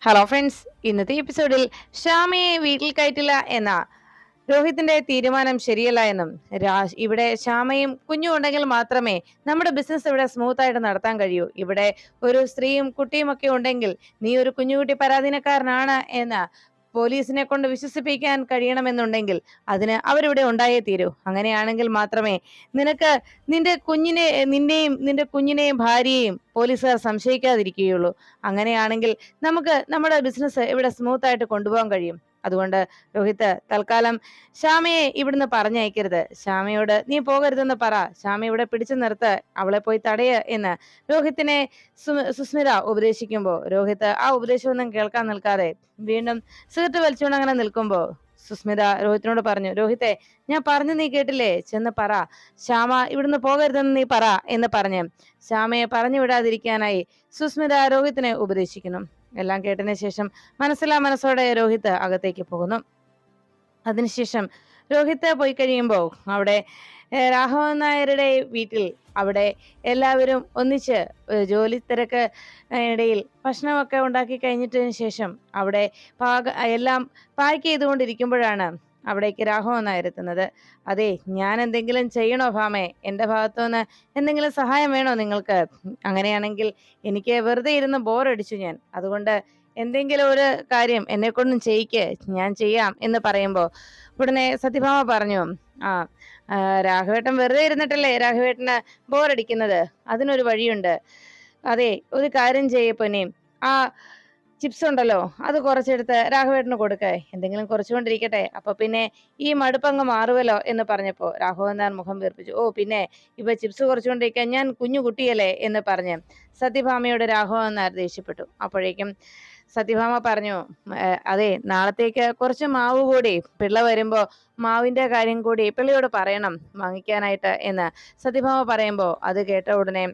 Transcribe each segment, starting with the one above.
Hello friends, ഇന്നത്തെ എപ്പിസോഡിൽ ശ്യാമയെ വീട്ടിൽ കയറ്റില്ല എന്ന രോഹിത്തിന്റെ തീരുമാനം ശരിയല്ല എന്നും ഇവിടെ ശ്യാമയും കുഞ്ഞും ഉണ്ടെങ്കിൽ മാത്രമേ നമ്മുടെ ബിസിനസ് ഇവിടെ സ്മൂത്ത് ആയിട്ട് നടത്താൻ കഴിയൂ. ഇവിടെ ഒരു സ്ത്രീയും കുട്ടിയും ഒക്കെ ഉണ്ടെങ്കിൽ നീ ഒരു കുഞ്ഞുകുട്ടി പരാധീനക്കാരനാണ് എന്ന് പോലീസിനെ കൊണ്ട് വിശ്വസിപ്പിക്കാൻ കഴിയണമെന്നുണ്ടെങ്കിൽ അതിന് അവരിവിടെ ഉണ്ടായേ തീരൂ. അങ്ങനെയാണെങ്കിൽ മാത്രമേ നിനക്ക് നിന്റെ കുഞ്ഞിനെയും ഭാര്യയെയും പോലീസുകാർ സംശയിക്കാതിരിക്കുകയുള്ളൂ. അങ്ങനെയാണെങ്കിൽ നമുക്ക് നമ്മുടെ ബിസിനസ് ഇവിടെ സ്മൂത്ത് ആയിട്ട് കൊണ്ടുപോകാൻ കഴിയും. അതുകൊണ്ട് രോഹിത്, തൽക്കാലം ശ്യാമയെ ഇവിടുന്ന് പറഞ്ഞയക്കരുത്. ശ്യാമയോട് നീ പോകരുതെന്ന് പറ. ശ്യാമ ഇവിടെ പിടിച്ചു നിർത്ത്, അവളെ പോയി തടയ എന്ന് രോഹിത്തിനെ സുസ്മിത ഉപദേശിക്കുമ്പോ രോഹിത് ആ ഉപദേശമൊന്നും കേൾക്കാൻ നിൽക്കാതെ വീണ്ടും സിഗരറ്റ് വലിച്ചുകൊണ്ട് അങ്ങനെ നിൽക്കുമ്പോ സുസ്മിത രോഹിത്തിനോട് പറഞ്ഞു, രോഹിത്തെ, ഞാൻ പറഞ്ഞു നീ കേട്ടില്ലേ? ചെന്ന് പറ, ശ്യാമ ഇവിടുന്ന് പോകരുതെന്ന് നീ പറ എന്ന് പറഞ്ഞ് ശ്യാമയെ പറഞ്ഞു വിടാതിരിക്കാനായി സുസ്മിത രോഹിത്തിനെ ഉപദേശിക്കുന്നു. എല്ലാം കേട്ടതിന് ശേഷം മനസ്സോടെ രോഹിത് അകത്തേക്ക് പോകുന്നു. അതിനുശേഷം രോഹിത് പോയി കഴിയുമ്പോൾ അവിടെ രാഘവൻ നായരുടെ വീട്ടിൽ അവിടെ എല്ലാവരും ഒന്നിച്ച് ജോലി തിരക്ക് ഇടയിൽ ഭക്ഷണമൊക്കെ ഉണ്ടാക്കി കഴിഞ്ഞിട്ടതിന് ശേഷം അവിടെ എല്ലാം പാക്ക് ചെയ്തുകൊണ്ടിരിക്കുമ്പോഴാണ് അവിടേക്ക് രാഘവൻ നായർ എത്തുന്നത്. അതെ, ഞാൻ എന്തെങ്കിലും ചെയ്യണോ ഭാമേ? എൻ്റെ ഭാഗത്തുനിന്ന് എന്തെങ്കിലും സഹായം വേണോ നിങ്ങൾക്ക്? അങ്ങനെയാണെങ്കിൽ എനിക്ക് വെറുതെ ഇരുന്ന് ബോറടിച്ചു ഞാൻ. അതുകൊണ്ട് എന്തെങ്കിലും ഒരു കാര്യം എന്നെ കൊണ്ടും ചെയ്യിക്ക്, ഞാൻ ചെയ്യാം എന്ന് പറയുമ്പോ ഉടനെ സത്യഭാമ പറഞ്ഞു, ആ രാഘവേട്ടൻ വെറുതെ ഇരുന്നിട്ടല്ലേ രാഘവേട്ടന് ബോറടിക്കുന്നത്? അതിനൊരു വഴിയുണ്ട്. അതെ, ഒരു കാര്യം ചെയ്യ പൊന്നെ, ആ ചിപ്സ് ഉണ്ടല്ലോ അത് കുറച്ചെടുത്ത് രാഘവേട്ടന് കൊടുക്ക, എന്തെങ്കിലും കുറച്ചുകൊണ്ടിരിക്കട്ടെ, അപ്പൊ പിന്നെ ഈ മടുപ്പങ്ങ് മാറുമല്ലോ എന്ന് പറഞ്ഞപ്പോ രാഘവൻ നായർ മുഖം വീർപ്പിച്ചു. ഓ പിന്നെ ഇപ്പൊ ചിപ്സ് കുറച്ചുകൊണ്ടിരിക്കാൻ ഞാൻ കുഞ്ഞു കുട്ടിയല്ലേ എന്ന് പറഞ്ഞ് സത്യഭാമയോട് രാഘവൻ നായർ ദേഷ്യപ്പെട്ടു. അപ്പോഴേക്കും സത്യഭാമ പറഞ്ഞു, അതെ, നാളത്തേക്ക് കുറച്ച് മാവ് കൂടി പിള്ള വരുമ്പോ മാവിന്റെ കാര്യം കൂടി പിള്ളയോട് പറയണം വാങ്ങിക്കാനായിട്ട് എന്ന് സത്യഭാമ പറയുമ്പോ അത് കേട്ട ഉടനെ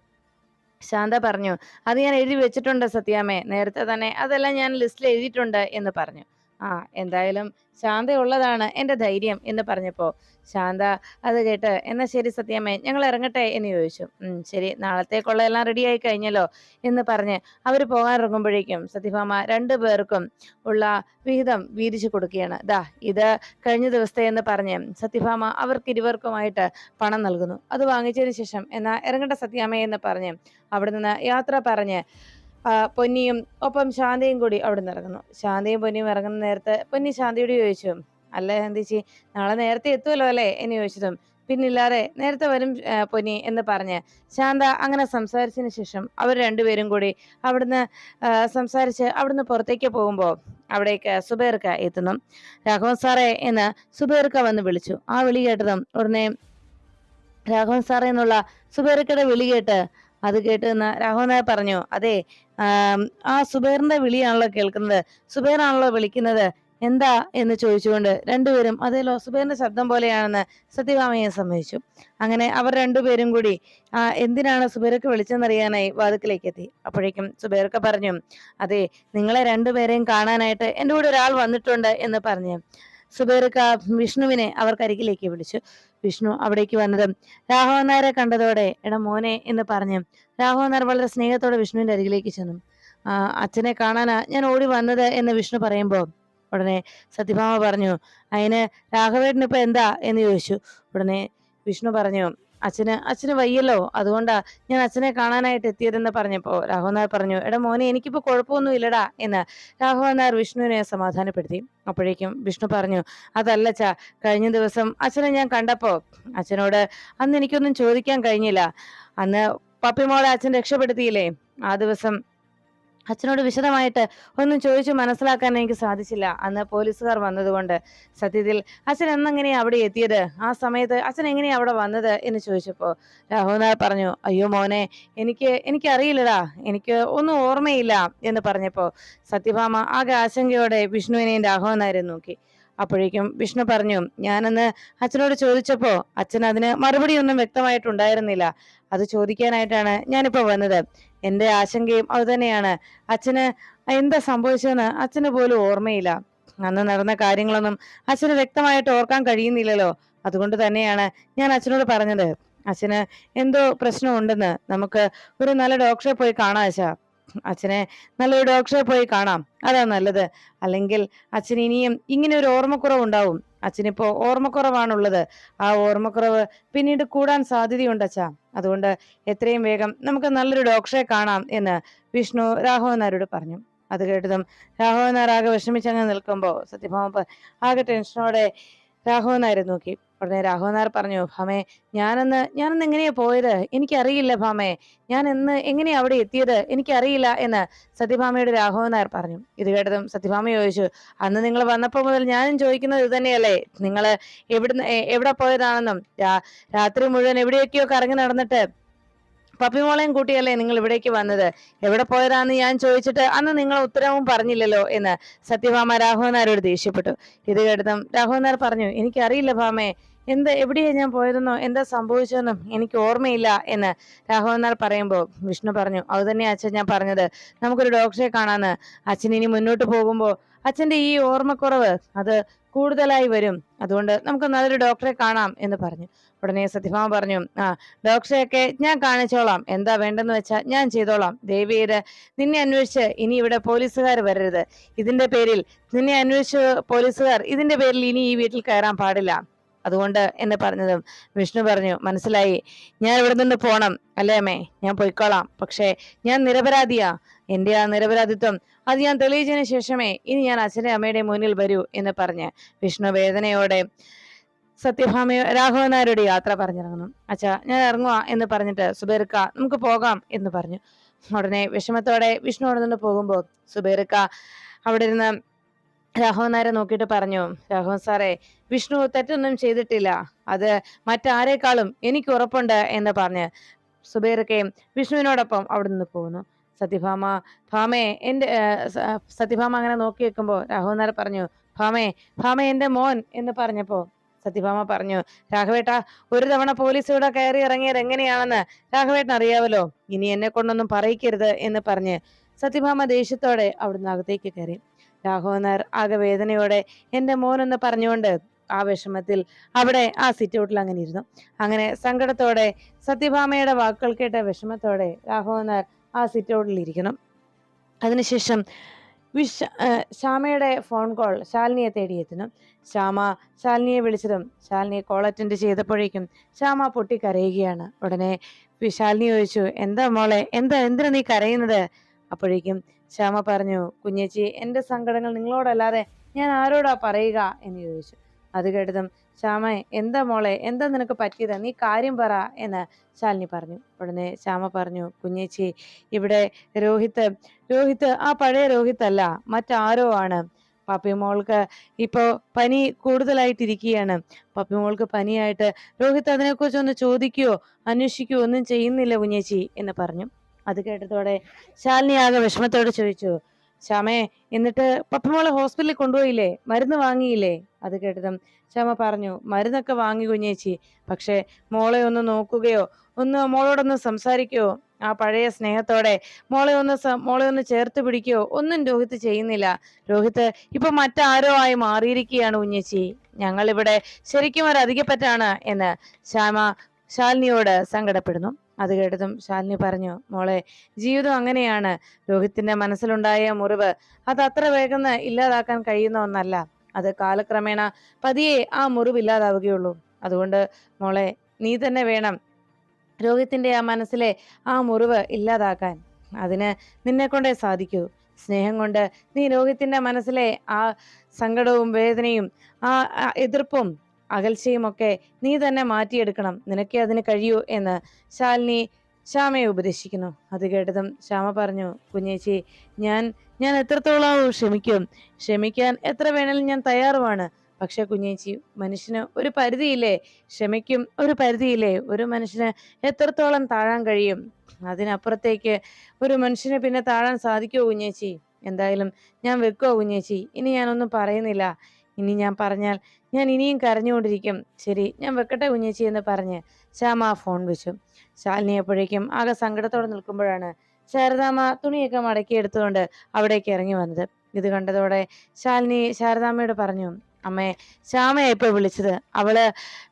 ശാന്ത പറഞ്ഞു, അത് ഞാൻ എഴുതി വെച്ചിട്ടുണ്ട് സത്യാമ്മേ, നേരത്തെ തന്നെ അതെല്ലാം ഞാൻ ലിസ്റ്റിൽ എഴുതിയിട്ടുണ്ട് എന്ന് പറഞ്ഞു. ആ എന്തായാലും ശാന്ത ഉള്ളതാണ് എന്റെ ധൈര്യം എന്ന് പറഞ്ഞപ്പോ ശാന്ത അത് കേട്ട്, എന്നാ ശരി സത്യാമ്മേ, ഞങ്ങൾ ഇറങ്ങട്ടെ എന്ന് ചോദിച്ചു. ശരി, നാളത്തേക്കുള്ള എല്ലാം റെഡി ആയി കഴിഞ്ഞല്ലോ എന്ന് പറഞ്ഞ് അവർ പോകാൻ ഇറങ്ങുമ്പോഴേക്കും സത്യഭാമ രണ്ടു പേർക്കും ഉള്ള വിഹിതം വീതിച്ചു കൊടുക്കുകയാണ്. ദാ ഇത് കഴിഞ്ഞ ദിവസത്തെ എന്ന് പറഞ്ഞ് സത്യഭാമ അവർക്ക് ഇരുവർക്കുമായിട്ട് പണം നൽകുന്നു. അത് വാങ്ങിച്ചതിന് ശേഷം എന്നാ ഇറങ്ങട്ടെ സത്യാമ്മ എന്ന് പറഞ്ഞ് അവിടെ നിന്ന് യാത്ര പറഞ്ഞ് പൊന്നിയും ഒപ്പം ശാന്തയും കൂടി അവിടെ നിന്ന് ഇറങ്ങുന്നു. ശാന്തയും പൊന്നിയും ഇറങ്ങുന്ന നേരത്ത് പൊന്നി ശാന്തയോട് ചോദിച്ചു, അല്ല ശാന്തിച്ചി, നാളെ നേരത്തെ എത്തുമല്ലോ അല്ലേ എന്ന് ചോദിച്ചതും, പിന്നില്ലാതെ നേരത്തെ വരും പൊന്നി എന്ന് പറഞ്ഞ് ശാന്ത അങ്ങനെ സംസാരിച്ചതിന് ശേഷം അവർ രണ്ടുപേരും കൂടി അവിടുന്ന് സംസാരിച്ച് അവിടുന്ന് പുറത്തേക്ക് പോകുമ്പോൾ അവിടേക്ക് സുബൈർക്ക എത്തുന്നു. രാഘവൻ സാറേ എന്ന് സുബൈർക്ക വന്ന് വിളിച്ചു. ആ വിളി കേട്ടതും ഉടനെ രാഘവൻ സാറേ എന്നുള്ള സുബൈർക്കയുടെ വിളി കേട്ട് അത് കേട്ട് രാഘവൻ നായർ പറഞ്ഞു, അതെ, ആ സുബൈറിന്റെ വിളിയാണല്ലോ കേൾക്കുന്നത്, സുബൈറാണല്ലോ വിളിക്കുന്നത്, എന്താ എന്ന് ചോദിച്ചുകൊണ്ട് രണ്ടുപേരും അതേലോ സുബൈറിന്റെ ശബ്ദം പോലെയാണെന്ന് സത്യഭാമയെ സമ്മതിച്ചു. അങ്ങനെ അവർ രണ്ടുപേരും കൂടി എന്തിനാണ് സുബൈർക്ക് വിളിച്ചെന്നറിയാനായി വാതിക്കലേക്ക് എത്തി. അപ്പോഴേക്കും സുബൈർക്ക് പറഞ്ഞു, അതെ, നിങ്ങളെ രണ്ടുപേരെയും കാണാനായിട്ട് എൻ്റെ കൂടെ ഒരാൾ വന്നിട്ടുണ്ട് എന്ന് പറഞ്ഞു സുബൈർക്ക് വിഷ്ണുവിനെ അവർക്കരികിലേക്ക് വിളിച്ചു. വിഷ്ണു അവിടേക്ക് വന്നതും രാഘവൻ നായരെ കണ്ടതോടെ എടാ മോനെ എന്ന് പറഞ്ഞു രാഘവൻ നായർ വളരെ സ്നേഹത്തോടെ വിഷ്ണുവിന്റെ അരികിലേക്ക് ചെന്നു. അച്ഛനെ കാണാനാ ഞാൻ ഓടി വന്നത് എന്ന് വിഷ്ണു പറയുമ്പോ ഉടനെ സത്യഭാമ പറഞ്ഞു, അതിന് രാഘവേട്ടൻ ഇപ്പൊ എന്താ എന്ന് ചോദിച്ചു. ഉടനെ വിഷ്ണു പറഞ്ഞു, അച്ഛന് വയ്യല്ലോ, അതുകൊണ്ടാ ഞാൻ അച്ഛനെ കാണാനായിട്ട് എത്തിയതെന്ന് പറഞ്ഞപ്പോ രാഘവൻ നായർ പറഞ്ഞു, എടാ മോനെ, എനിക്കിപ്പോ കുഴപ്പമൊന്നും ഇല്ലടാ എന്ന് രാഘവൻ നായർ വിഷ്ണുവിനെ സമാധാനപ്പെടുത്തി. അപ്പോഴേക്കും വിഷ്ണു പറഞ്ഞു, അതല്ലച്ചാ, കഴിഞ്ഞ ദിവസം അച്ഛനെ ഞാൻ കണ്ടപ്പോ അച്ഛനോട് അന്ന് എനിക്കൊന്നും ചോദിക്കാൻ കഴിഞ്ഞില്ല. അന്ന് പപ്പിമോളെ അച്ഛൻ രക്ഷപ്പെടുത്തിയില്ലേ, ആ ദിവസം അച്ഛനോട് വിശദമായിട്ട് ഒന്നും ചോദിച്ചു മനസ്സിലാക്കാൻ എനിക്ക് സാധിച്ചില്ല, അന്ന് പോലീസുകാർ വന്നതുകൊണ്ട്. സത്യത്തിൽ അച്ഛൻ എന്നെങ്ങനെയാ അവിടെ എത്തിയത്, ആ സമയത്ത് എങ്ങനെയാ അവിടെ വന്നത് എന്ന് ചോദിച്ചപ്പോ രാഘവൻ നായർ പറഞ്ഞു, അയ്യോ മോനെ, എനിക്കറിയില്ലടാ, എനിക്ക് ഒന്നും ഓർമ്മയില്ല എന്ന് പറഞ്ഞപ്പോ സത്യഭാമ ആകെ ആശങ്കയോടെ വിഷ്ണുവിനെയും രാഘവൻ നായരെ നോക്കി. അപ്പോഴേക്കും വിഷ്ണു പറഞ്ഞു, ഞാനന്ന് അച്ഛനോട് ചോദിച്ചപ്പോ അച്ഛൻ അതിന് മറുപടി ഒന്നും വ്യക്തമായിട്ടുണ്ടായിരുന്നില്ല. അത് ചോദിക്കാനായിട്ടാണ് ഞാനിപ്പോ വന്നത്. എന്റെ ആശങ്കയും അത് തന്നെയാണ്. അച്ഛന് എന്താ സംഭവിച്ചതെന്ന് അച്ഛന് പോലും ഓർമ്മയില്ല. അന്ന് നടന്ന കാര്യങ്ങളൊന്നും അച്ഛന് വ്യക്തമായിട്ട് ഓർക്കാൻ കഴിയുന്നില്ലല്ലോ. അതുകൊണ്ട് തന്നെയാണ് ഞാൻ അച്ഛനോട് പറഞ്ഞത്, അച്ഛന് എന്തോ പ്രശ്നമുണ്ടെന്ന്, നമുക്ക് ഒരു നല്ല ഡോക്ടറെ പോയി കാണാം അച്ഛാ. അച്ഛനെ നല്ലൊരു ഡോക്ടറെ പോയി കാണാം, അതാ നല്ലത്. അല്ലെങ്കിൽ അച്ഛൻ ഇനിയും ഇങ്ങനെ ഒരു ഓർമ്മക്കുറവുണ്ടാവും. അച്ഛനിപ്പോ ഓർമ്മക്കുറവാണുള്ളത്. ആ ഓർമ്മക്കുറവ് പിന്നീട് കൂടാൻ സാധ്യതയുണ്ട് അച്ഛാ. അതുകൊണ്ട് എത്രയും വേഗം നമുക്ക് നല്ലൊരു ഡോക്ടറെ കാണാം എന്ന് വിഷ്ണു രാഘവൻ നായരോട് പറഞ്ഞു. അത് കേട്ടതും രാഘവൻ നായർ ആകെ വിഷമിച്ചങ്ങ് നിൽക്കുമ്പോ സത്യഭാമ ആകെ ടെൻഷനോടെ രാഘവൻ നായരെ നോക്കി. ഉടനെ രാഘവൻ നായർ പറഞ്ഞു, ഭാമേ, ഞാനന്ന് എങ്ങനെയാ പോയത്? എനിക്കറിയില്ല ഭാമേ. ഞാൻ എങ്ങനെയാ അവിടെ എത്തിയത്? എനിക്കറിയില്ല എന്ന് സത്യഭാമയോട് രാഘവൻ നായർ പറഞ്ഞു. ഇത് കേട്ടതും സത്യഭാമ ചോദിച്ചു, അന്ന് നിങ്ങൾ വന്നപ്പോ മുതൽ ഞാനും ചോദിക്കുന്നത് ഇത് തന്നെയല്ലേ? നിങ്ങൾ എവിടെ പോയതാണെന്നും രാത്രി മുഴുവൻ എവിടെയൊക്കെയോ കറങ്ങി നടന്നിട്ട് പപ്പിമോളെയും കൂട്ടിയല്ലേ നിങ്ങൾ ഇവിടേക്ക് വന്നത്? എവിടെ പോയതാന്ന് ഞാൻ ചോദിച്ചിട്ട് അന്ന് നിങ്ങൾ ഉത്തരവും പറഞ്ഞില്ലല്ലോ എന്ന് സത്യഭാമ രാഘവൻ നായരോട് ദേഷ്യപ്പെട്ടു. ഇത് കേട്ടതും രാഘവൻ നായർ പറഞ്ഞു, എനിക്കറിയില്ല ഭാമേ, എവിടെയാ ഞാൻ പോയതെന്നോ എന്താ സംഭവിച്ചതെന്നും എനിക്ക് ഓർമ്മയില്ല എന്ന് രാഘവൻ നായർ പറയുമ്പോൾ വിഷ്ണു പറഞ്ഞു, അത് തന്നെയാ അച്ഛൻ ഞാൻ പറഞ്ഞത്, നമുക്കൊരു ഡോക്ടറെ കാണാന്ന്. അച്ഛൻ ഇനി മുന്നോട്ട് പോകുമ്പോൾ അച്ഛന്റെ ഈ ഓർമ്മക്കുറവ് അത് കൂടുതലായി വരും. അതുകൊണ്ട് നമുക്ക് നല്ലൊരു ഡോക്ടറെ കാണാം എന്ന് പറഞ്ഞു. ഉടനെ സത്യഭാമ പറഞ്ഞു, ഡോക്ടറെയൊക്കെ ഞാൻ കാണിച്ചോളാം, എന്താ വേണ്ടെന്ന് വെച്ചാൽ ഞാൻ ചെയ്തോളാം. ദേവിയത് നിന്നെ അന്വേഷിച്ച് ഇനി ഇവിടെ പോലീസുകാർ വരരുത്. ഇതിന്റെ പേരിൽ നിന്നെ അന്വേഷിച്ച് പോലീസുകാർ ഇതിന്റെ പേരിൽ ഇനി ഈ വീട്ടിൽ കയറാൻ പാടില്ല. അതുകൊണ്ട് എന്ന് പറഞ്ഞതും വിഷ്ണു പറഞ്ഞു, മനസ്സിലായി, ഞാൻ ഇവിടെ നിന്ന് പോണം അല്ലേ അമ്മേ? ഞാൻ പൊയ്ക്കോളാം. പക്ഷേ ഞാൻ നിരപരാധിയാ. എന്റെ ആ നിരപരാധിത്വം അത് ഞാൻ തെളിയിച്ചതിന് ശേഷമേ ഇനി ഞാൻ അച്ഛന്റെ അമ്മയുടെ മുന്നിൽ വരൂ എന്ന് പറഞ്ഞ് വിഷ്ണു വേദനയോടെ സത്യഭാമയോ രാഘവൻ നായരോട് യാത്ര പറഞ്ഞിറങ്ങുന്നു. അച്ഛാ, ഞാൻ ഇറങ്ങുക എന്ന് പറഞ്ഞിട്ട് സുബൈർക്ക നമുക്ക് പോകാം എന്ന് പറഞ്ഞു. ഉടനെ വിഷമത്തോടെ വിഷ്ണു അവിടെ നിന്ന് പോകുമ്പോൾ സുബൈർക്ക അവിടെ ഇരുന്ന് രാഘവൻ നായരെ നോക്കിയിട്ട് പറഞ്ഞു, രാഘവൻ സാറേ, വിഷ്ണു തെറ്റൊന്നും ചെയ്തിട്ടില്ല, അത് മറ്റാരേക്കാളും എനിക്ക് ഉറപ്പുണ്ട് എന്ന് പറഞ്ഞ് സുബൈർക്കയും വിഷ്ണുവിനോടൊപ്പം അവിടെ നിന്ന് പോകുന്നു. സത്യഭാമ അങ്ങനെ നോക്കി വെക്കുമ്പോ രാഘവൻ നായർ പറഞ്ഞു, ഭാമ എന്റെ മോൻ എന്ന് പറഞ്ഞപ്പോ സത്യഭാമ പറഞ്ഞു, രാഘവേട്ട, ഒരു തവണ പോലീസ് ഇവിടെ കയറി ഇറങ്ങിയത് എങ്ങനെയാണെന്ന് രാഘവേട്ടൻ അറിയാവല്ലോ, ഇനി എന്നെ കൊണ്ടൊന്നും പറയിക്കരുത് എന്ന് പറഞ്ഞ് സത്യഭാമ ദേഷ്യത്തോടെ അവിടുന്ന് അകത്തേക്ക് കയറി. രാഘവൻ നായർ ആകെ വേദനയോടെ എന്റെ മോൻ എന്ന് പറഞ്ഞുകൊണ്ട് ആ വിഷമത്തിൽ അവിടെ ആ സിറ്റ് ഔട്ടിൽ അങ്ങനെ ഇരുന്നു. അങ്ങനെ സങ്കടത്തോടെ സത്യഭാമയുടെ വാക്കുകൾ കേട്ട വിഷമത്തോടെ രാഘവൻ നായർ ആ സിറ്റ് ഔട്ടിൽ ഇരിക്കണം. അതിനുശേഷം ശ്യാമയുടെ ഫോൺ കോൾ ശാലിനിയെ തേടിയെത്തുന്നു. ശ്യാമ ശാലിനിയെ വിളിച്ചതും ശാലിനി കോൾ അറ്റൻഡ് ചെയ്തപ്പോഴേക്കും ശ്യാമ പൊട്ടി കരയുകയാണ്. ഉടനെ ശാലിനി ചോദിച്ചു, എന്താ മോളെ, എന്തിനാ നീ കരയുന്നത്? അപ്പോഴേക്കും ശ്യാമ പറഞ്ഞു, കുഞ്ഞേച്ചി, എന്റെ സങ്കടങ്ങൾ നിങ്ങളോടല്ലാതെ ഞാൻ ആരോടാ പറയുക എന്ന് ചോദിച്ചു. അത് കേട്ടതും ശ്യാമ, എന്താ മോളെ, എന്താ നിനക്ക് പറ്റിയത്, നീ കാര്യം പറ എന്ന് ശാലിനി പറഞ്ഞു. ഉടനെ ശ്യാമ പറഞ്ഞു, കുഞ്ഞേച്ചി, ഇവിടെ രോഹിത്ത് ആ പഴയ രോഹിത്ത് അല്ല, മറ്റാരോ ആണ്. പപ്പിമോൾക്ക് ഇപ്പോ പനി കൂടുതലായിട്ടിരിക്കുകയാണ്. പപ്പിമോൾക്ക് പനിയായിട്ട് രോഹിത്ത് അതിനെക്കുറിച്ച് ഒന്ന് ചോദിക്കുകയോ അന്വേഷിക്കുകയോ ഒന്നും ചെയ്യുന്നില്ല കുഞ്ഞേച്ചി എന്ന് പറഞ്ഞു. അത് കേട്ടതോടെ ശാലിനി ആകെ വിഷമത്തോടെ ചോദിച്ചു, ശ്യാമേ, എന്നിട്ട് പപ്പമോളെ ഹോസ്പിറ്റലിൽ കൊണ്ടുപോയില്ലേ, മരുന്ന് വാങ്ങിയില്ലേ? അത് കേട്ടതും ശ്യാമ പറഞ്ഞു, മരുന്നൊക്കെ വാങ്ങി കുഞ്ഞേച്ചി, പക്ഷെ മോളെ ഒന്ന് നോക്കുകയോ മോളോടൊന്ന് സംസാരിക്കുകയോ ആ പഴയ സ്നേഹത്തോടെ മോളെ ഒന്ന് ചേർത്ത് പിടിക്കുകയോ ഒന്നും രോഹിത്ത് ചെയ്യുന്നില്ല. രോഹിത്ത് ഇപ്പൊ മറ്റാരോ ആയി മാറിയിരിക്കുകയാണ് കുഞ്ഞേച്ചി. ഞങ്ങൾ ഇവിടെ ശരിക്കും ഒരു അധികപ്പറ്റാണ് എന്ന് ശാലിനിയോട് സങ്കടപ്പെടുന്നു. അത് കേട്ടതും ശാലിനി പറഞ്ഞു, മോളെ, ജീവിതം അങ്ങനെയാണ്. രോഹിത്തിന്റെ മനസ്സിലുണ്ടായ മുറിവ് അത് അത്ര വേഗം ഇല്ലാതാക്കാൻ കഴിയുന്ന ഒന്നല്ല. അത് കാലക്രമേണ പതിയെ ആ മുറിവ് ഇല്ലാതാവുകയുള്ളൂ. അതുകൊണ്ട് മോളെ, നീ തന്നെ വേണം രോഹിത്തിന്റെ ആ മനസ്സിലെ ആ മുറിവ് ഇല്ലാതാക്കാൻ. അതിന് നിന്നെ കൊണ്ടേ സാധിക്കൂ. സ്നേഹം കൊണ്ട് നീ രോഹിത്തിന്റെ മനസ്സിലെ ആ സങ്കടവും വേദനയും ആ എതിർപ്പും അകൽച്ചയും ഒക്കെ നീ തന്നെ മാറ്റിയെടുക്കണം. നിനക്കേ അതിന് കഴിയൂ എന്ന് ശാലിനി ശ്യാമയെ ഉപദേശിക്കുന്നു. അത് കേട്ടതും ശ്യാമ പറഞ്ഞു, കുഞ്ഞേച്ചി, ഞാൻ എത്രത്തോളം ക്ഷമിക്കാൻ എത്ര വേണേലും ഞാൻ തയ്യാറുമാണ്. പക്ഷെ കുഞ്ഞേച്ചി, മനുഷ്യന് ഒരു പരിധിയില്ലേ? ക്ഷമിക്കും ഒരു പരിധിയില്ലേ? ഒരു മനുഷ്യന് എത്രത്തോളം താഴാൻ കഴിയും? അതിനപ്പുറത്തേക്ക് ഒരു മനുഷ്യന് പിന്നെ താഴാൻ സാധിക്കുമോ കുഞ്ഞേച്ചി? എന്തായാലും ഞാൻ വെക്കുവോ കുഞ്ഞേച്ചി? ഇനി ഞാനൊന്നും പറയുന്നില്ല. ഇനി ഞാൻ പറഞ്ഞാൽ ഞാൻ ഇനിയും കരഞ്ഞുകൊണ്ടിരിക്കും. ശരി, ഞാൻ വെക്കട്ടെ കുഞ്ഞേച്ചി എന്ന് പറഞ്ഞ് ശ്യാമ ഫോൺ വെച്ചു. ശാലിനി എപ്പോഴേക്കും ആകെ സങ്കടത്തോടെ നിൽക്കുമ്പോഴാണ് ശാരദാമ്മ തുണിയൊക്കെ മടക്കി എടുത്തുകൊണ്ട് അവിടേക്ക് ഇറങ്ങി വന്നത്. ഇത് കണ്ടതോടെ ശാലിനി ശാരദാമ്മയോട് പറഞ്ഞു, അമ്മേ, ശ്യാമയെ ഇപ്പൊ വിളിച്ചത്. അവള്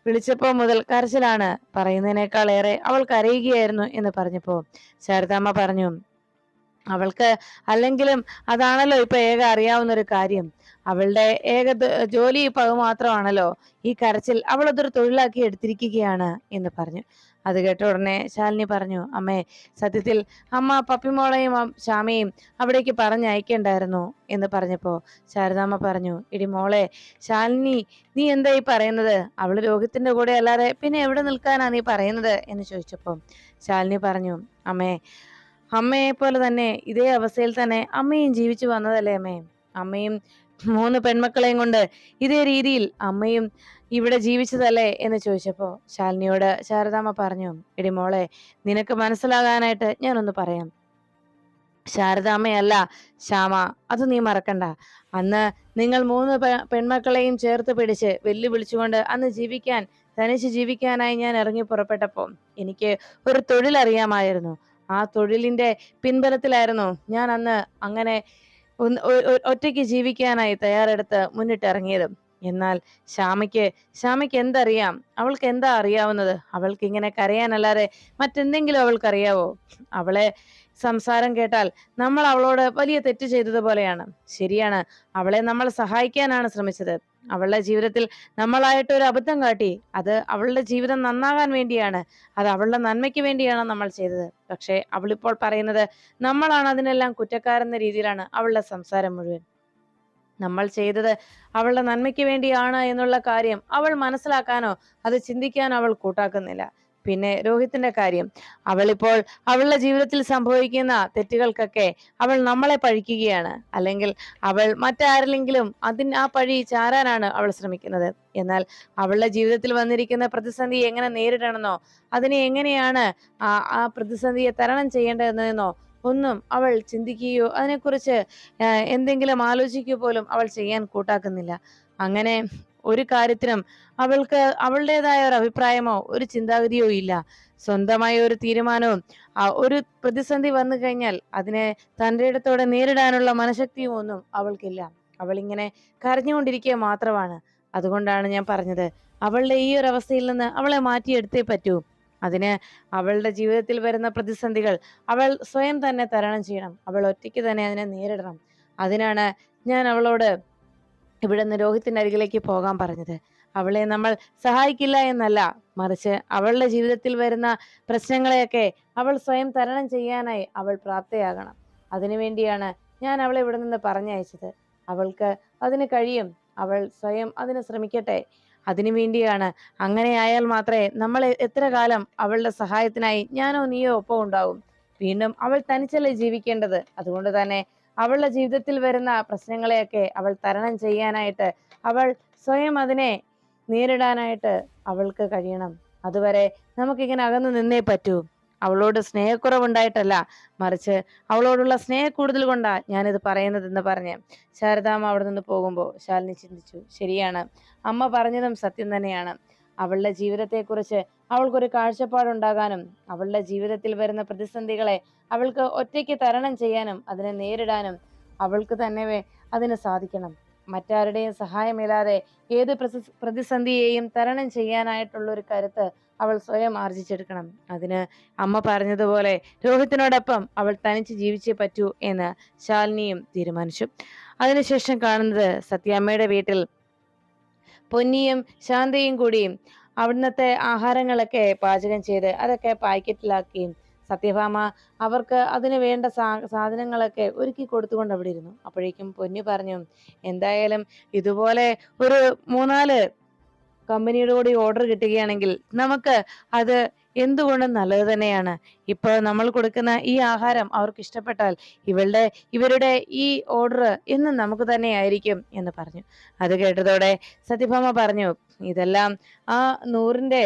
വിളിച്ചപ്പോ മുതൽ കരച്ചിലാണ്, പറയുന്നതിനേക്കാൾ ഏറെ അവൾ കരയുകയായിരുന്നു എന്ന് പറഞ്ഞപ്പോ ശാരദാമ്മ പറഞ്ഞു, അവൾക്ക് അല്ലെങ്കിലും അതാണല്ലോ ഇപ്പൊ ഏക അറിയാവുന്ന ഒരു കാര്യം. അവളുടെ ഏക ജോലി ഇപ്പൊ അത് മാത്രമാണല്ലോ. ഈ കരച്ചിൽ അവൾ അതൊരു തൊഴിലാക്കി എടുത്തിരിക്കുകയാണ് എന്ന് പറഞ്ഞു. അത് കേട്ട ഉടനെ ശാലിനി പറഞ്ഞു, അമ്മേ, സത്യത്തിൽ അമ്മ പപ്പിമോളെയും ശ്യാമയും അവിടേക്ക് പറഞ്ഞയക്കണ്ടായിരുന്നു എന്ന് പറഞ്ഞപ്പോ ശാരദാമ്മ പറഞ്ഞു, ഇടി മോളെ ശാലിനി, നീ എന്താ ഈ പറയുന്നത്? അവള് രോഹിത്തിന്റെ കൂടെ അല്ലാതെ പിന്നെ എവിടെ നിൽക്കാനാ നീ പറയുന്നത് എന്ന് ചോദിച്ചപ്പോ ശാലിനി പറഞ്ഞു, അമ്മേ, അമ്മയെ പോലെ തന്നെ ഇതേ അവസ്ഥയിൽ തന്നെ അമ്മയും ജീവിച്ചു വന്നതല്ലേ അമ്മേ. അമ്മയും 3 പെൺമക്കളെയും കൊണ്ട് ഇതേ രീതിയിൽ അമ്മയും ഇവിടെ ജീവിച്ചതല്ലേ എന്ന് ചോദിച്ചപ്പോ ശാലിനിയോട് ശാരദാമ്മ പറഞ്ഞു, എടി മോളെ, നിനക്ക് മനസ്സിലാകാനായിട്ട് ഞാനൊന്ന് പറയാം. ശാരദാമ്മയല്ല ശ്യാമ, അത് നീ മറക്കണ്ട. അന്ന് നിങ്ങൾ 3 പെൺമക്കളെയും ചേർത്ത് പിടിച്ച് വെല്ലുവിളിച്ചുകൊണ്ട് അന്ന് തനിച്ച് ജീവിക്കാനായി ഞാൻ ഇറങ്ങി പുറപ്പെട്ടപ്പോ എനിക്ക് ഒരു തൊഴിൽ അറിയാമായിരുന്നു. ആ തൊഴിലിന്റെ പിൻബലത്തിലായിരുന്നു ഞാൻ അന്ന് അങ്ങനെ ഒറ്റയ്ക്ക് ജീവിക്കാനായി തയ്യാറെടുത്ത് മുന്നിട്ടിറങ്ങിയത്. എന്നാൽ ശ്യാമയ്ക്ക് എന്തറിയാം? അവൾക്ക് എന്താ അറിയാവുന്നത്? അവൾക്ക് ഇങ്ങനെ കരയാനല്ലാതെ മറ്റെന്തെങ്കിലും അവൾക്കറിയാവോ? അവളെ സംസാരം കേട്ടാൽ നമ്മൾ അവളോട് വലിയ തെറ്റ് ചെയ്തതുപോലെയാണ്. ശരിയാണ്, അവളെ നമ്മൾ സഹായിക്കാനാണ് ശ്രമിച്ചത്. അവളുടെ ജീവിതത്തിൽ നമ്മളായിട്ട് ഒരു അബദ്ധം കാട്ടി. അത് അവളുടെ ജീവിതം നന്നാകാൻ വേണ്ടിയാണ്, അത് അവളുടെ നന്മയ്ക്ക് വേണ്ടിയാണ് നമ്മൾ ചെയ്തത്. പക്ഷെ അവളിപ്പോൾ പറയുന്നത് നമ്മളാണ് അതിനെല്ലാം കുറ്റക്കാരെന്ന രീതിയിലാണ് അവളുടെ സംസാരം മുഴുവൻ. നമ്മൾ ചെയ്തത് അവളുടെ നന്മയ്ക്ക് വേണ്ടിയാണ് എന്നുള്ള കാര്യം അവൾ മനസ്സിലാക്കാനോ അത് ചിന്തിക്കാനോ അവൾ കൂട്ടാക്കുന്നില്ല. പിന്നെ രോഹിത്തിന്റെ കാര്യം, അവളിപ്പോൾ അവളുടെ ജീവിതത്തിൽ സംഭവിക്കുന്ന തെറ്റുകൾക്കൊക്കെ അവൾ നമ്മളെ പഴിക്കുകയാണ്. അല്ലെങ്കിൽ അവൾ മറ്റാരിലെങ്കിലും ആ പഴി ചാരാനാണ് അവൾ ശ്രമിക്കുന്നത്. എന്നാൽ അവളുടെ ജീവിതത്തിൽ വന്നിരിക്കുന്ന പ്രതിസന്ധി എങ്ങനെ നേരിടണമെന്നോ അതിനെ എങ്ങനെയാണ് ആ പ്രതിസന്ധിയെ തരണം ചെയ്യേണ്ടതെന്നോ ഒന്നും അവൾ ചിന്തിക്കുകയോ അതിനെക്കുറിച്ച് എന്തെങ്കിലും ആലോചിക്കുക പോലും അവൾ ചെയ്യാൻ കൂട്ടാക്കുന്നില്ല. അങ്ങനെ ഒരു കാര്യത്തിനും അവൾക്ക് അവളുടേതായ ഒരു അഭിപ്രായമോ ഒരു ചിന്താഗതിയോ ഇല്ല. സ്വന്തമായ ഒരു തീരുമാനവും ഒരു പ്രതിസന്ധി വന്നു കഴിഞ്ഞാൽ അതിനെ തൻ്റെ ഇടത്തോടെ നേരിടാനുള്ള മനഃശക്തിയും ഒന്നും അവൾക്കില്ല. അവൾ ഇങ്ങനെ കരഞ്ഞുകൊണ്ടിരിക്കുക മാത്രമാണ്. അതുകൊണ്ടാണ് ഞാൻ പറഞ്ഞത്, അവളുടെ ഈ ഒരു അവസ്ഥയിൽ നിന്ന് അവളെ മാറ്റിയെടുത്തേ പറ്റൂ. അതിന് അവളുടെ ജീവിതത്തിൽ വരുന്ന പ്രതിസന്ധികൾ അവൾ സ്വയം തന്നെ തരണം ചെയ്യണം. അവൾ ഒറ്റയ്ക്ക് തന്നെ അതിനെ നേരിടണം. അതിനാണ് ഞാൻ അവളോട് ഇവിടെ നിന്ന് രോഹിത്തിന്റെ അരികിലേക്ക് പോകാൻ പറഞ്ഞത്. അവളെ നമ്മൾ സഹായിക്കില്ല എന്നല്ല, മറിച്ച് അവളുടെ ജീവിതത്തിൽ വരുന്ന പ്രശ്നങ്ങളെയൊക്കെ അവൾ സ്വയം തരണം ചെയ്യാനായി അവൾ പ്രാപ്തയാകണം. അതിനുവേണ്ടിയാണ് ഞാൻ അവളെ ഇവിടെ നിന്ന് പറഞ്ഞയച്ചത്. അവൾക്ക് അതിന് കഴിയും. അവൾ സ്വയം അതിന് ശ്രമിക്കട്ടെ. അതിനു വേണ്ടിയാണ്. അങ്ങനെ ആയാൽ മാത്രമേ നമ്മൾ എത്ര കാലം അവളുടെ സഹായത്തിനായി ഞാനോ നീയോ ഒപ്പം ഉണ്ടാവും. വീണ്ടും അവൾ തനിച്ചല്ലേ ജീവിക്കേണ്ടത്. അതുകൊണ്ട് തന്നെ അവളുടെ ജീവിതത്തിൽ വരുന്ന പ്രശ്നങ്ങളെയൊക്കെ അവൾ തരണം ചെയ്യാനായിട്ട്, അവൾ സ്വയം അതിനെ നേരിടാനായിട്ട് അവൾക്ക് കഴിയണം. അതുവരെ നമുക്കിങ്ങനെ അകന്നു നിന്നേ പറ്റൂ. അവളോട് സ്നേഹക്കുറവുണ്ടായിട്ടല്ല, മറിച്ച് അവളോടുള്ള സ്നേഹക്കൂടുതൽ കൊണ്ടാ ഞാനിത് പറയുന്നതെന്ന് പറഞ്ഞ് ശാരദാമ്മ അവിടെ നിന്ന് പോകുമ്പോൾ ശാലിനി ചിന്തിച്ചു, ശരിയാണ്, അമ്മ പറഞ്ഞതും സത്യം തന്നെയാണ്. അവളുടെ ജീവിതത്തെക്കുറിച്ച് അവൾക്കൊരു കാഴ്ചപ്പാടുണ്ടാകാനും അവളുടെ ജീവിതത്തിൽ വരുന്ന പ്രതിസന്ധികളെ അവൾക്ക് ഒറ്റയ്ക്ക് തരണം ചെയ്യാനും അതിനെ നേരിടാനും അവൾക്ക് തന്നെ അതിന് സാധിക്കണം. മറ്റാരുടെയും സഹായമില്ലാതെ ഏത് പ്രതിസന്ധിയെയും തരണം ചെയ്യാനായിട്ടുള്ള ഒരു കരുത്ത് അവൾ സ്വയം ആർജിച്ചെടുക്കണം. അതിന് അമ്മ പറഞ്ഞതുപോലെ രോഹിത്തിനോടൊപ്പം അവൾ തനിച്ച് ജീവിച്ചേ പറ്റൂ എന്ന് ശാലിനിയും തീരുമാനിച്ചു. അതിനുശേഷം കാണുന്നത് സത്യാമ്മയുടെ വീട്ടിൽ പൊന്നിയും ശാന്തയും കൂടിയും അവിടുത്തെ ആഹാരങ്ങളൊക്കെ പാചകം ചെയ്ത് അതൊക്കെ പാക്കറ്റിലാക്കുകയും സത്യഭാമ അവർക്ക് അതിന് വേണ്ട സാധനങ്ങളൊക്കെ ഒരുക്കി കൊടുത്തുകൊണ്ട് അവിടെ ഇരുന്നു. അപ്പോഴേക്കും പൊന്നി പറഞ്ഞു, എന്തായാലും ഇതുപോലെ ഒരു 3-4 കമ്പനിയുടെ കൂടി ഓർഡർ കിട്ടുകയാണെങ്കിൽ നമുക്ക് അത് എന്തുകൊണ്ടും നല്ലത് തന്നെയാണ്. ഇപ്പൊ നമ്മൾ കൊടുക്കുന്ന ഈ ആഹാരം അവർക്ക് ഇഷ്ടപ്പെട്ടാൽ ഇവരുടെ ഈ ഓർഡർ എന്നും നമുക്ക് തന്നെ ആയിരിക്കും എന്ന് പറഞ്ഞു. അത് കേട്ടതോടെ സത്യഭാമ പറഞ്ഞു, ഇതെല്ലാം ആ നൂറിന്റെ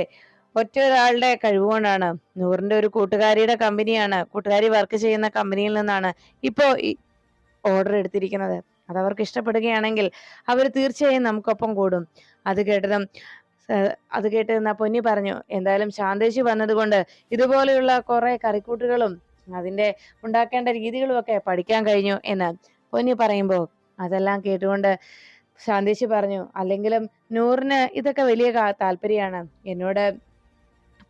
ഒറ്റ ഒരാളുടെ കഴിവുകൊണ്ടാണ്. നൂറിന്റെ ഒരു കൂട്ടുകാരി വർക്ക് ചെയ്യുന്ന കമ്പനിയിൽ നിന്നാണ് ഇപ്പോ ഈ ഓർഡർ എടുത്തിരിക്കുന്നത്. അത് അവർക്ക് ഇഷ്ടപ്പെടുകയാണെങ്കിൽ അവർ തീർച്ചയായും നമുക്കൊപ്പം കൂടും. അത് കേട്ട് പൊന്നി പറഞ്ഞു, എന്തായാലും ശാന്തേശി വന്നതുകൊണ്ട് ഇതുപോലെയുള്ള കുറെ കറിക്കൂട്ടുകളും അതിന്റെ ഉണ്ടാക്കേണ്ട രീതികളും ഒക്കെ പഠിക്കാൻ കഴിഞ്ഞു എന്ന് പൊന്നി പറയുമ്പോൾ അതെല്ലാം കേട്ടുകൊണ്ട് ശാന്തേശി പറഞ്ഞു, അല്ലെങ്കിലും നൂറിന് ഇതൊക്കെ വലിയ താല്പര്യമാണ്. എന്നോട്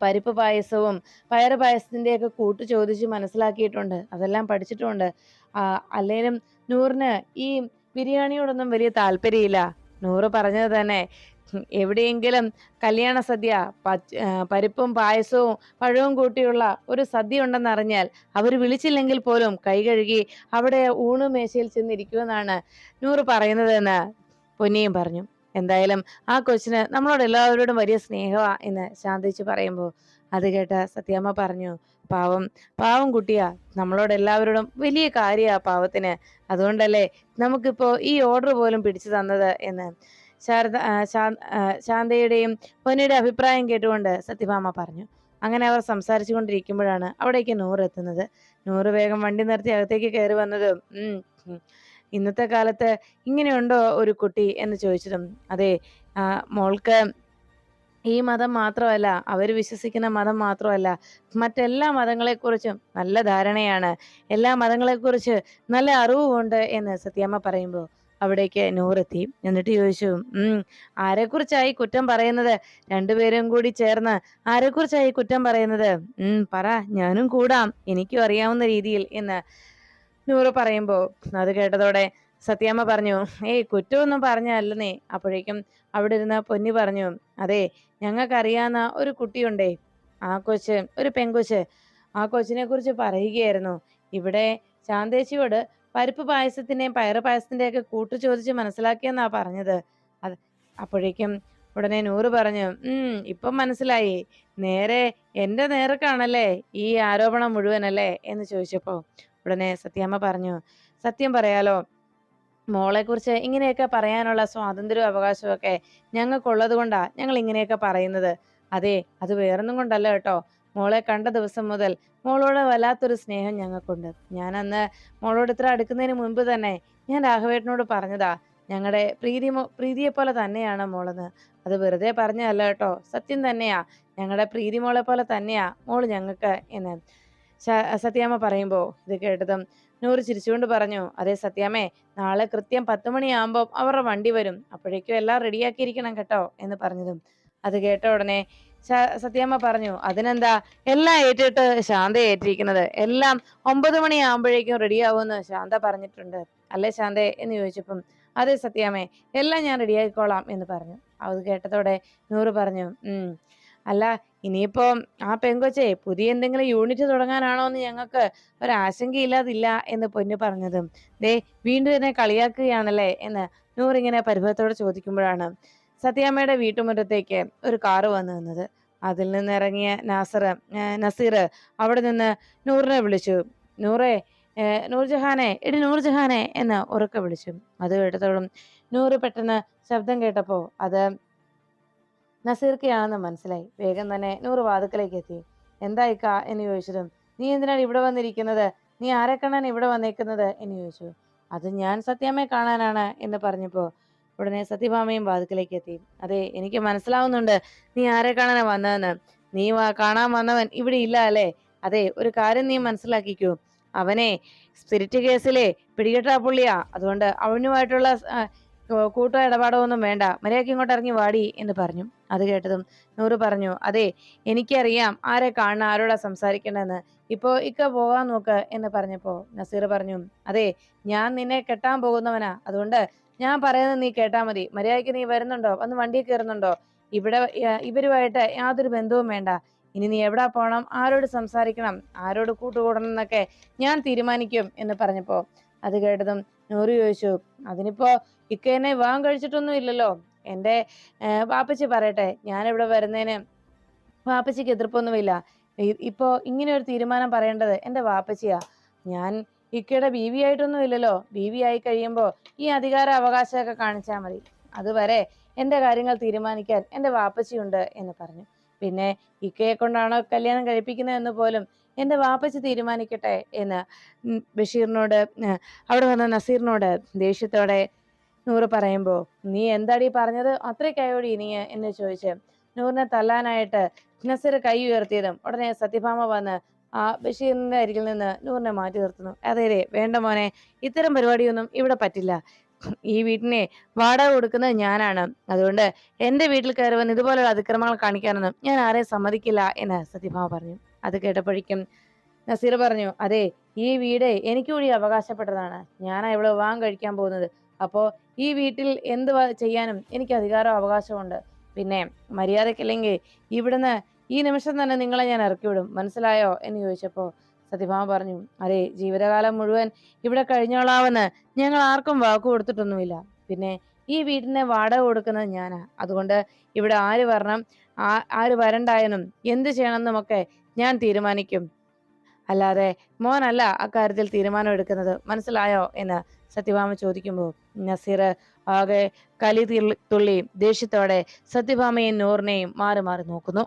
പരിപ്പ് പായസവും പയറ് പായസത്തിന്റെയൊക്കെ കൂട്ട് ചോദിച്ച് മനസ്സിലാക്കിയിട്ടുണ്ട്. അതെല്ലാം പഠിച്ചിട്ടുമുണ്ട്. അല്ലേലും നൂറിന് ഈ ബിരിയാണിയോടൊന്നും വലിയ താല്പര്യമില്ല. നൂറ് പറഞ്ഞത് തന്നെ എവിടെയെങ്കിലും കല്യാണ സദ്യ പരിപ്പും പായസവും പഴവും കൂട്ടിയുള്ള ഒരു സദ്യ ഉണ്ടെന്നറിഞ്ഞാൽ അവര് വിളിച്ചില്ലെങ്കിൽ പോലും കൈ കഴുകി അവിടെ ഊണ് മേശയിൽ ചെന്നിരിക്കുമെന്നാണ് നൂറ് പറയുന്നതെന്ന് പൊന്നിയും പറഞ്ഞു. എന്തായാലും ആ കൊച്ചിന് നമ്മളോട് എല്ലാവരോടും വലിയ സ്നേഹമാ എന്ന് ശാന്തിച്ച് പറയുമ്പോൾ അത് കേട്ട സത്യാമ്മ പറഞ്ഞു, പാവം പാവം കുട്ടിയാ, നമ്മളോട് എല്ലാവരോടും വലിയ കാര്യാ പാവത്തിന്. അതുകൊണ്ടല്ലേ നമുക്കിപ്പോ ഈ ഓർഡർ പോലും പിടിച്ചു തന്നത് എന്ന് ശാന്തയുടെയും പൊന്നിയുടെ അഭിപ്രായം കേട്ടുകൊണ്ട് സത്യഭാമ പറഞ്ഞു. അങ്ങനെ അവർ സംസാരിച്ചു കൊണ്ടിരിക്കുമ്പോഴാണ് അവിടേക്ക് നൂറ് എത്തുന്നത്. നൂറ് വേഗം വണ്ടി നിർത്തി അകത്തേക്ക് കയറി വന്നതും ഇന്നത്തെ കാലത്ത് ഇങ്ങനെയുണ്ടോ ഒരു കുട്ടി എന്ന് ചോദിച്ചതും, അതെ, മോൾക്ക് ഈ മതം മാത്രമല്ല, അവർ വിശ്വസിക്കുന്ന മതം മാത്രമല്ല, മറ്റെല്ലാ മതങ്ങളെക്കുറിച്ചും നല്ല ധാരണയാണ്, എല്ലാ മതങ്ങളെക്കുറിച്ച് നല്ല അറിവുമുണ്ട് എന്ന് സത്യാമ്മ പറയുമ്പോൾ അവിടേക്ക് നൂറെത്തി. എന്നിട്ട് ചോദിച്ചു, ആരെക്കുറിച്ചായി കുറ്റം പറയുന്നത്? രണ്ടുപേരും കൂടി ചേർന്ന് ആരെക്കുറിച്ചായി കുറ്റം പറയുന്നത്? പറ, ഞാനും കൂടാം, എനിക്കും അറിയാവുന്ന രീതിയിൽ എന്ന് നൂറ് പറയുമ്പോ അത് കേട്ടതോടെ സത്യാമ്മ പറഞ്ഞു, ഏയ് കുറ്റമൊന്നും പറഞ്ഞല്ലെന്നേ. അപ്പോഴേക്കും അവിടെ ഇരുന്ന പൊന്നി പറഞ്ഞു, അതെ, ഞങ്ങൾക്കറിയാവുന്ന ഒരു കുട്ടിയുണ്ടേ, ആ കൊച്ച് ഒരു പെങ്കൊച്ച്, ആ കൊച്ചിനെ കുറിച്ച് പറയുകയായിരുന്നു. ഇവിടെ ശാന്തേച്ചിയോട് പരിപ്പ് പായസത്തിന്റെയും പയറ് പായസത്തിന്റെയൊക്കെ കൂട്ട് ചോദിച്ച് മനസ്സിലാക്കിയെന്നാ പറഞ്ഞത്. അത് അപ്പോഴേക്കും ഉടനെ നൂറ് പറഞ്ഞു, ഇപ്പം മനസ്സിലായി, നേരെ എന്റെ നേർക്കാണല്ലേ ഈ ആരോപണം മുഴുവനല്ലേ എന്ന് ചോദിച്ചപ്പോ ഉടനെ സത്യാമ്മ പറഞ്ഞു, സത്യം പറയാലോ, മോളെക്കുറിച്ച് ഇങ്ങനെയൊക്കെ പറയാനുള്ള സ്വാതന്ത്ര്യവും അവകാശവും ഒക്കെ ഞങ്ങൾക്കുള്ളത് കൊണ്ടാ ഞങ്ങൾ ഇങ്ങനെയൊക്കെ പറയുന്നത്. അതെ, അത് വേറൊന്നും കൊണ്ടല്ല കേട്ടോ. മോളെ കണ്ട ദിവസം മുതൽ മോളോട് വല്ലാത്തൊരു സ്നേഹം ഞങ്ങൾക്കുണ്ട്. ഞാൻ അന്ന് മോളോട് ഇത്ര അടുക്കുന്നതിന് മുൻപ് തന്നെ ഞാൻ രാഘവേട്ടനോട് പറഞ്ഞതാ, ഞങ്ങളുടെ പ്രീതിയെ പോലെ തന്നെയാണ് മോളെന്ന്. അത് വെറുതെ പറഞ്ഞതല്ല കേട്ടോ, സത്യം തന്നെയാ. ഞങ്ങളുടെ പ്രീതി മോളെ പോലെ തന്നെയാ മോള് ഞങ്ങൾക്ക് എന്ന് സത്യാമ്മ പറയുമ്പോ ഇത് കേട്ടതും നൂറ് ചിരിച്ചുകൊണ്ട് പറഞ്ഞു, അതെ സത്യാമ്മേ, നാളെ കൃത്യം 10 മണിയാകുമ്പോൾ അവരുടെ വണ്ടി വരും, അപ്പോഴേക്കും എല്ലാം റെഡിയാക്കിയിരിക്കണം കേട്ടോ എന്ന് പറഞ്ഞതും അത് കേട്ട ഉടനെ സത്യാമ്മ പറഞ്ഞു, അതിനെന്താ, എല്ലാം ഏറ്റിട്ട് ശാന്ത ഏറ്റിരിക്കുന്നത്, എല്ലാം 9 മണിയാകുമ്പോഴേക്കും റെഡിയാവുമെന്ന് ശാന്ത പറഞ്ഞിട്ടുണ്ട് അല്ലേ ശാന്തേ എന്ന് ചോദിച്ചപ്പം അതെ സത്യാമ്മേ, എല്ലാം ഞാൻ റെഡിയാക്കിക്കോളാം എന്ന് പറഞ്ഞു. അത് കേട്ടതോടെ നൂറ് പറഞ്ഞു, അല്ല, ഇനിയിപ്പോ ആ പെങ്കൊച്ചെ പുതിയ എന്തെങ്കിലും യൂണിറ്റ് തുടങ്ങാനാണോ എന്ന് ഞങ്ങൾക്ക് ഒരാശങ്കയില്ലാതില്ല എന്ന് പൊന്നു പറഞ്ഞതും ദേ വീണ്ടും എന്നെ കളിയാക്കുകയാണല്ലേ എന്ന് നൂറിങ്ങനെ പരിഭവത്തോടെ ചോദിക്കുമ്പോഴാണ് സത്യാമ്മയുടെ വീട്ടുമുറ്റത്തേക്ക് ഒരു കാറ് വന്നു നിന്നത്. അതിൽ നിന്ന് ഇറങ്ങിയ നസീർ അവിടെ നിന്ന് നൂറിനെ വിളിച്ചു, നൂറേ, നൂർജഹാനെ, എടി നൂർജഹാനെ എന്ന് ഉറക്കെ വിളിച്ചു. അത് കേട്ടതോടും നൂറ് പെട്ടെന്ന് ശബ്ദം കേട്ടപ്പോ അത് നസീർക്കയാണെന്ന് മനസ്സിലായി. വേഗം തന്നെ നൂറ് വാതുക്കലേക്ക് എത്തി. എന്തായിക്ക എന്ന് ചോദിച്ചതും, നീ എന്തിനാണ് ഇവിടെ വന്നിരിക്കുന്നത്? നീ ആരെ കാണാൻ ഇവിടെ വന്നേക്കുന്നത് എന്ന് ചോദിച്ചു. അത് ഞാൻ സത്യാമ്മയെ കാണാനാണ് എന്ന് പറഞ്ഞപ്പോ ഉടനെ സത്യഭാമയും വാതുക്കലേക്ക് എത്തി. അതെ, എനിക്ക് മനസ്സിലാവുന്നുണ്ട് നീ ആരെ കാണാനാ വന്നതെന്ന്. നീ കാണാൻ വന്നവൻ ഇവിടെ ഇല്ല അല്ലേ? അതെ, ഒരു കാര്യം നീ മനസ്സിലാക്കിക്കൂ, അവനെ സ്പിരിറ്റ് കേസിലെ പിടികെട്ടാ പുള്ളിയാ. അതുകൊണ്ട് അവനുമായിട്ടുള്ള കൂട്ടോ ഇടപാടോ വേണ്ട, മര്യാദയ്ക്ക് ഇങ്ങോട്ട് ഇറങ്ങി വാടി എന്ന് പറഞ്ഞു. അത് കേട്ടതും നൂറ് പറഞ്ഞു, അതെ, എനിക്കറിയാം ആരെ കാണണം, ആരോടാ സംസാരിക്കേണ്ടതെന്ന്. ഇപ്പോ ഇക്ക പോകാൻ നോക്ക് എന്ന് പറഞ്ഞപ്പോ നസീർ പറഞ്ഞു, അതെ, ഞാൻ നിന്നെ കെട്ടാൻ പോകുന്നവനാ, അതുകൊണ്ട് ഞാൻ പറയുന്നത് നീ കേട്ടാ മതി. മര്യാദയ്ക്ക് നീ വരുന്നുണ്ടോ, വന്ന് വണ്ടിയിൽ കയറുന്നുണ്ടോ? ഇവിടെ ഇവരുമായിട്ട് യാതൊരു ബന്ധവും വേണ്ട. ഇനി നീ എവിടാ പോണം, ആരോട് സംസാരിക്കണം, ആരോട് കൂട്ടുകൂടണം എന്നൊക്കെ ഞാൻ തീരുമാനിക്കും എന്ന് പറഞ്ഞപ്പോ അത് കേട്ടതും നൂറ് ചോദിച്ചു, അതിനിപ്പോ ഇക്ക എന്നെ വിവാഹം കഴിച്ചിട്ടൊന്നും ഇല്ലല്ലോ. എന്റെ വാപ്പച്ചി പറയട്ടെ, ഞാനിവിടെ വരുന്നതിന് വാപ്പച്ചിക്ക് എതിർപ്പൊന്നുമില്ല. ഇപ്പോ ഇങ്ങനെ ഒരു തീരുമാനം പറയേണ്ടത് എന്റെ വാപ്പച്ചിയാ. ഞാൻ ഇക്കയുടെ ബീവി ആയിട്ടൊന്നും ഇല്ലല്ലോ. ബീവി ആയി കഴിയുമ്പോ ഈ അധികാര അവകാശമൊക്കെ കാണിച്ചാൽ മതി. അതുവരെ എന്റെ കാര്യങ്ങൾ തീരുമാനിക്കാൻ എന്റെ വാപ്പച്ചിയുണ്ട് എന്ന് പറഞ്ഞു. പിന്നെ ഇക്കയെ കൊണ്ടാണോ കല്യാണം കഴിപ്പിക്കുന്നത് എന്ന് പോലും എന്റെ വാപ്പച്ചി തീരുമാനിക്കട്ടെ എന്ന് ബഷീറിനോട് അവിടെ വന്ന നസീറിനോട് ദേഷ്യത്തോടെ നൂറ് പറയുമ്പോ, നീ എന്താടി പറഞ്ഞത്, അത്രയ്ക്കായോടി നീ എന്ന് ചോദിച്ച് നൂറിനെ തല്ലാനായിട്ട് നസീർ കൈ ഉയർത്തിയതും ഉടനെ സത്യഭാമ വന്ന് ആ ബഷീറിന്റെ അരികിൽ നിന്ന് നൂറിനെ മാറ്റി നിർത്തുന്നു. അതെ, വേണ്ട മോനെ, ഇത്തരം പരിപാടിയൊന്നും ഇവിടെ പറ്റില്ല. ഈ വീട്ടിനെ വാടക കൊടുക്കുന്നത് ഞാനാണ്. അതുകൊണ്ട് എന്റെ വീട്ടിൽ കയറി വന്ന് ഇതുപോലുള്ള അതിക്രമങ്ങൾ കാണിക്കാനൊന്നും ഞാൻ ആരെയും സമ്മതിക്കില്ല എന്ന് സത്യഭാമ പറഞ്ഞു. അത് കേട്ടപ്പോഴേക്കും നസീർ പറഞ്ഞു, അതെ, ഈ വീട് എനിക്ക് കൂടി അവകാശപ്പെട്ടതാണ്. ഞാനാ ഇവിടെ വിവാഹം കഴിക്കാൻ പോകുന്നത്. അപ്പോ ഈ വീട്ടിൽ ചെയ്യാനും എനിക്ക് അധികാരവും അവകാശവും ഉണ്ട്. പിന്നെ മര്യാദക്കില്ലെങ്കിൽ ഇവിടുന്ന് ഈ നിമിഷം തന്നെ നിങ്ങളെ ഞാൻ ഇറക്കി വിടും. മനസ്സിലായോ എന്ന് ചോദിച്ചപ്പോ സത്യഭാമ പറഞ്ഞു, അതെ, ജീവിതകാലം മുഴുവൻ ഇവിടെ കഴിഞ്ഞോളാമെന്ന് ഞങ്ങൾ ആർക്കും വാക്ക് കൊടുത്തിട്ടൊന്നുമില്ല. പിന്നെ ഈ വീടിന് വാടക കൊടുക്കുന്നത് ഞാനാ. അതുകൊണ്ട് ഇവിടെ ആര് വരണം, ആര് വരണ്ട എന്നും എന്ത് ചെയ്യണമെന്നുമൊക്കെ ഞാൻ തീരുമാനിക്കും. അല്ലാതെ മോനല്ല അക്കാര്യത്തിൽ തീരുമാനം എടുക്കുന്നത്. മനസ്സിലായോ എന്ന് സത്യഭാമ ചോദിക്കുമ്പോൾ നസീർ ആകെ തുള്ളി ദേഷ്യത്തോടെ സത്യഭാമയും നൂറിനെയും മാറി മാറി നോക്കുന്നു.